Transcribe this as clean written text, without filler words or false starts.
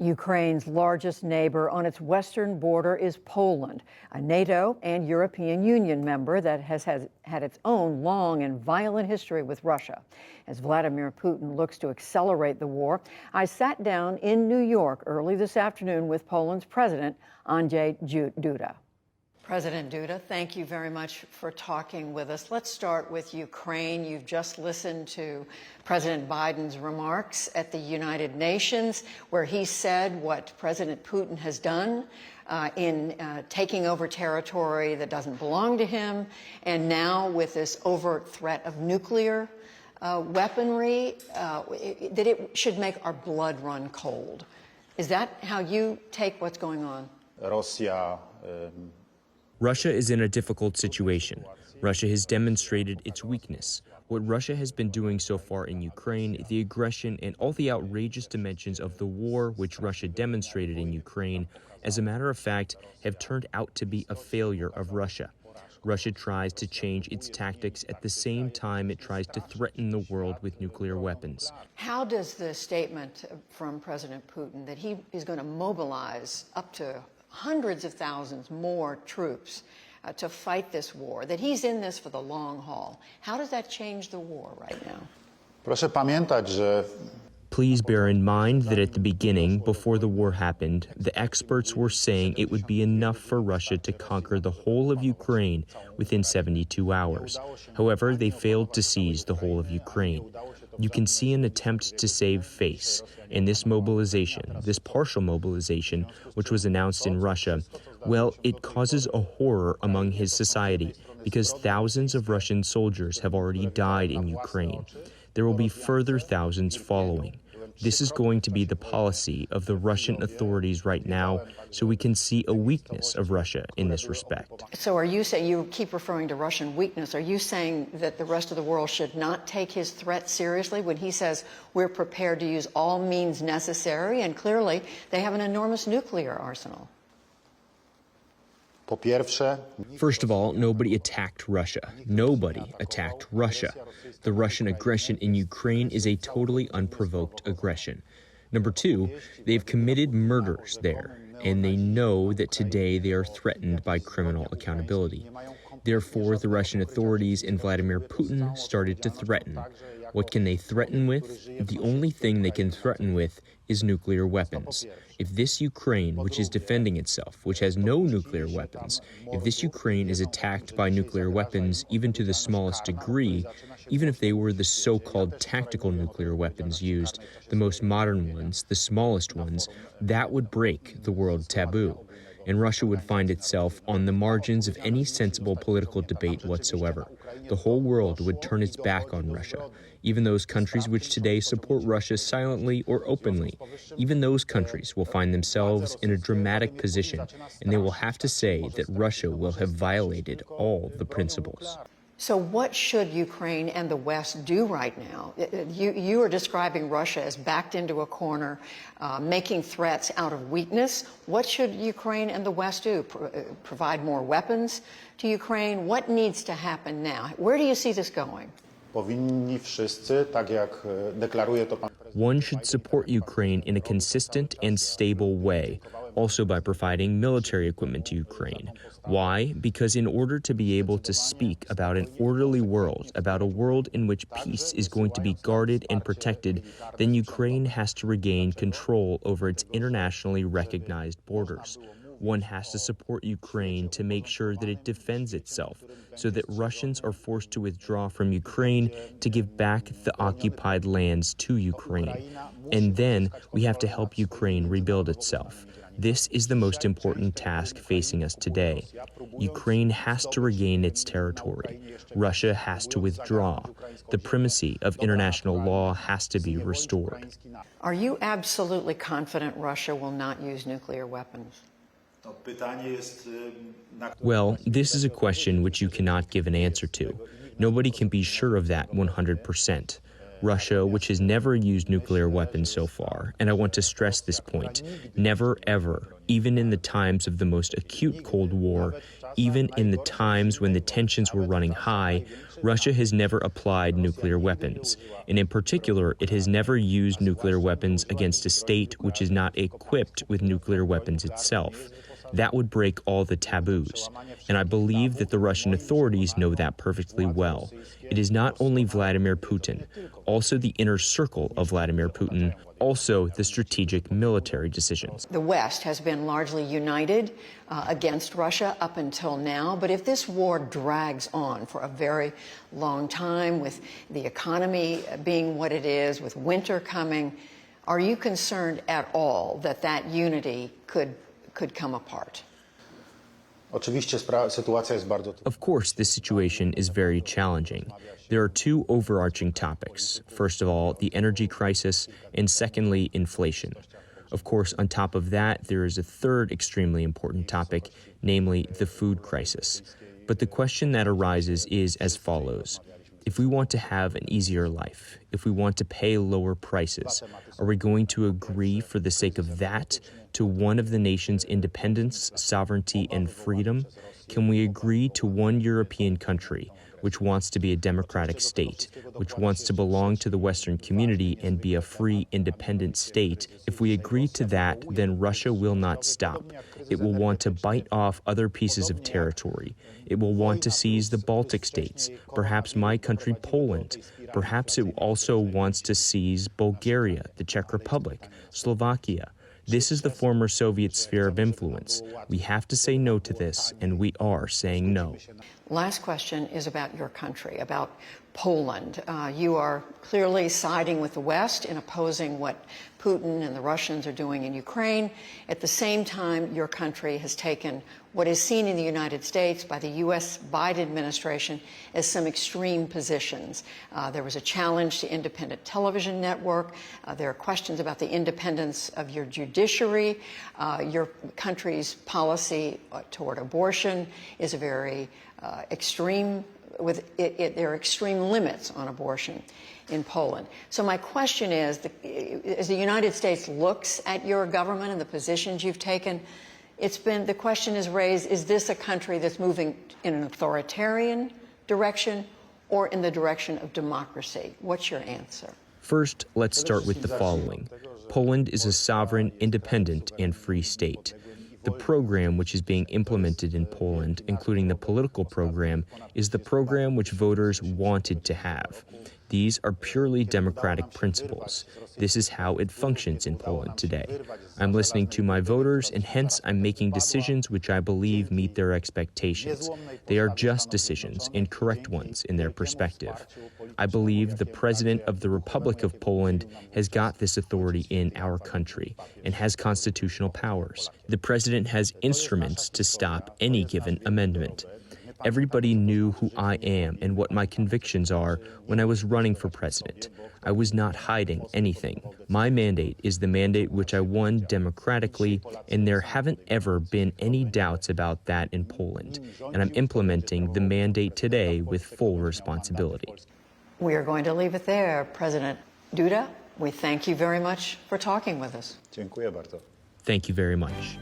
Ukraine's largest neighbor on its western border is Poland, a NATO and European Union member that has had its own long and violent history with Russia. As Vladimir Putin looks to accelerate the war, I sat down in New York early this afternoon with Poland's president, Andrzej Duda. President Duda, thank you very much for talking with us. Let's start with Ukraine. You've just listened to President Biden's remarks at the United Nations, where he said what President Putin has done in taking over territory that doesn't belong to him, and now with this overt threat of nuclear weaponry, that it should make our blood run cold. Is that how you take what's going on? Russia is in a difficult situation. Russia has demonstrated its weakness. What Russia has been doing so far in Ukraine, the aggression and all the outrageous dimensions of the war which Russia demonstrated in Ukraine, as a matter of fact, have turned out to be a failure of Russia. Russia tries to change its tactics at the same time it tries to threaten the world with nuclear weapons. How does the statement from President Putin that he is going to mobilize up to hundreds of thousands more troops to fight this war, that he's in this for the long haul, how does that change the war right now? Proszę pamiętać, że Please bear in mind that at the beginning, before the war happened, the experts were saying it would be enough for Russia to conquer the whole of Ukraine within 72 hours. However, they failed to seize the whole of Ukraine. You can see an attempt to save face, and this mobilization, this partial mobilization, which was announced in Russia, well, it causes a horror among his society because thousands of Russian soldiers have already died in Ukraine. There will be further thousands following. This is going to be the policy of the Russian authorities right now, so we can see a weakness of Russia in this respect. So are you saying, you keep referring to Russian weakness, are you saying that the rest of the world should not take his threat seriously when he says we're prepared to use all means necessary, and clearly they have an enormous nuclear arsenal? po pierwsze, First of all, nobody attacked Russia. Nobody attacked Russia. The Russian aggression in Ukraine is a totally unprovoked aggression. Number two, they've committed murders there, and they know that today they are threatened by criminal accountability. Therefore, the Russian authorities and Vladimir Putin started to threaten. What can they threaten with? The only thing they can threaten with is nuclear weapons. If this Ukraine, which is defending itself, which has no nuclear weapons, if this Ukraine is attacked by nuclear weapons, even to the smallest degree, even if they were the so-called tactical nuclear weapons used, the most modern ones, the smallest ones, that would break the world taboo. And Russia would find itself on the margins of any sensible political debate whatsoever. The whole world would turn its back on Russia. Even those countries which today support Russia silently or openly, even those countries will find themselves in a dramatic position, and they will have to say that Russia will have violated all the principles. So what should Ukraine and the West do right now? You are describing Russia as backed into a corner, making threats out of weakness. What should Ukraine and the West do? Provide more weapons to Ukraine? What needs to happen now? Where do you see this going? powinni wszyscy, tak jak deklaruje to pan prezydent. One should support Ukraine in a consistent and stable way, also by providing military equipment to Ukraine. Why? Because in order to be able to speak about an orderly world, about a world in which peace is going to be guarded and protected, then Ukraine has to regain control over its internationally recognized borders. One has to support Ukraine to make sure that it defends itself, so that Russians are forced to withdraw from Ukraine to give back the occupied lands to Ukraine. And then we have to help Ukraine rebuild itself. This is the most important task facing us today. Ukraine has to regain its territory. Russia has to withdraw. The primacy of international law has to be restored. Are you absolutely confident Russia will not use nuclear weapons? Well, this is a question which you cannot give an answer to. Nobody can be sure of that 100%. Russia, which has never used nuclear weapons so far, and I want to stress this point, never ever, even in the times of the most acute Cold War, even in the times when the tensions were running high, Russia has never applied nuclear weapons. And in particular, it has never used nuclear weapons against a state which is not equipped with nuclear weapons itself. That would break all the taboos. And I believe that the Russian authorities know that perfectly well. It is not only Vladimir Putin, also the inner circle of Vladimir Putin, also the strategic military decisions. The West has been largely united against Russia up until now, but if this war drags on for a very long time, with the economy being what it is, with winter coming, are you concerned at all that that unity could come apart? Oczywiście sytuacja jest bardzo trudna. Of course, this situation is very challenging. There are two overarching topics. First of all, the energy crisis, and secondly, inflation. Of course, on top of that, there is a third extremely important topic, namely the food crisis. But the question that arises is as follows. If we want to have an easier life, if we want to pay lower prices, are we going to agree for the sake of that to one of the nation's independence, sovereignty, and freedom? Can we agree to one European country which wants to be a democratic state, which wants to belong to the Western community and be a free, independent state? If we agree to that, then Russia will not stop. It will want to bite off other pieces of territory. It will want to seize the Baltic states, perhaps my country, Poland. Perhaps it also wants to seize Bulgaria, the Czech Republic, Slovakia. This is the former Soviet sphere of influence. We have to say no to this, and we are saying no. Last question is about your country, about Poland. You are clearly siding with the West in opposing what Putin and the Russians are doing in Ukraine. At the same time, your country has taken what is seen in the United States by the U.S. Biden administration as some extreme positions. There was a challenge to independent television network. There are questions about the independence of your judiciary. Your country's policy toward abortion is a very extreme, there are extreme limits on abortion in Poland. So my question is, as the United States looks at your government and the positions you've taken, the question is raised, is this a country that's moving in an authoritarian direction or in the direction of democracy? What's your answer? First, let's start with the following. Poland is a sovereign, independent, and free state. The program which is being implemented in Poland, including the political program, is the program which voters wanted to have. These are purely democratic principles. This is how it functions in Poland today. I'm listening to my voters, and hence I'm making decisions which I believe meet their expectations. They are just decisions and correct ones in their perspective. I believe the President of the Republic of Poland has got this authority in our country and has constitutional powers. The President has instruments to stop any given amendment. Everybody knew who I am and what my convictions are when I was running for president. I was not hiding anything. My mandate is the mandate which I won democratically, and there haven't ever been any doubts about that in Poland. And I'm implementing the mandate today with full responsibility. We are going to leave it there. President Duda, we thank you very much for talking with us. Dziękuję bardzo. Thank you very much.